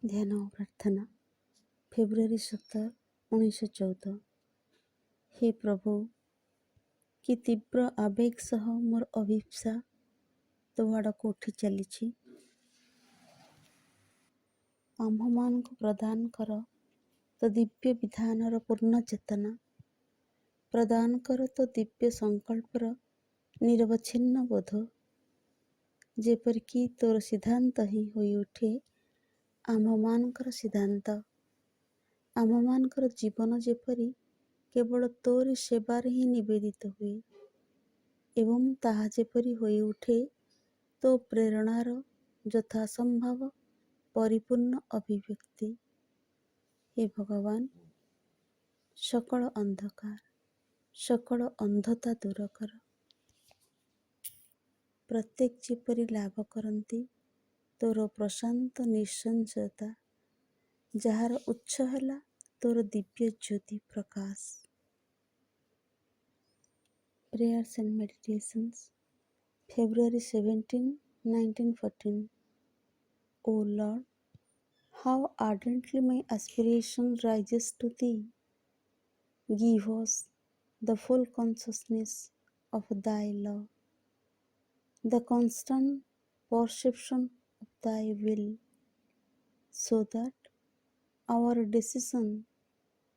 ଧ୍ୟାନ ଓ ପ୍ରାର୍ଥନା ଫେବୃଆରୀ 17, 1914। हे प्रभु, କି ତୀବ୍ର ଆବେଗ ସହ ମୋର ଅଭିପ୍ସା ତୋ ଆଡ଼କୁ ଉଠି ଚାଲିଛି। ଆମ୍ଭମାନଙ୍କୁ ପ୍ରଦାନ କର ତୋ ଦିବ୍ୟ ବିଧାନର ପୂର୍ଣ୍ଣ ଚେତନା, ପ୍ରଦାନ କର ତୋ ଦିବ୍ୟ ସଂକଳ୍ପର ନିରବଚ୍ଛିନ୍ନ ବୋଧ, ଯେପରିକି ତୋର ସିଦ୍ଧାନ୍ତ ହିଁ ହୋଇଉଠେ ଆମ୍ଭମାନଙ୍କର ସିଦ୍ଧାନ୍ତ। ଆମ୍ଭମାନଙ୍କର ଜୀବନ ଯେପରି କେବଳ ତୋରି ସେବାରେ ହିଁ ନିବେଦିତ ହୁଏ ଏବଂ ତାହା ଯେପରି ହୋଇଉଠେ ତୋ ପ୍ରେରଣାର ଯଥାସମ୍ଭବ ପରିପୂର୍ଣ୍ଣ ଅଭିବ୍ୟକ୍ତି। ହେ ଭଗବାନ, ସକଳ ଅନ୍ଧକାର, ସକଳ ଅନ୍ଧତା ଦୂର କର। ପ୍ରତ୍ୟେକ ଯେପରି ଲାଭ କରନ୍ତି ତୋର ପ୍ରଶାନ୍ତ ନିଃସଂଶୟତା, ଯାହାର ଉତ୍ସ ହେଲା ତୋର ଦିବ୍ୟ Jyoti Prakash. Prayers and Meditations, February 17, 1914. O Lord, how ardently my aspiration rises to Thee. Give us the full consciousness of Thy love, the constant perception of Thy will, so that our decision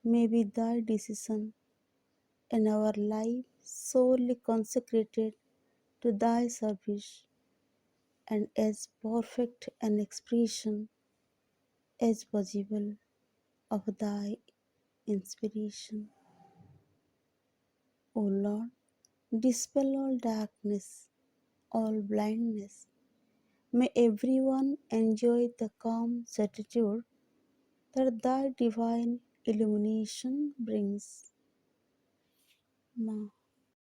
may be Thy decision and our life solely consecrated to Thy service and as perfect an expression as possible of Thy inspiration. O Lord, dispel all darkness, all blindness. May everyone enjoy the calm certitude that Thy divine illumination brings. Ma.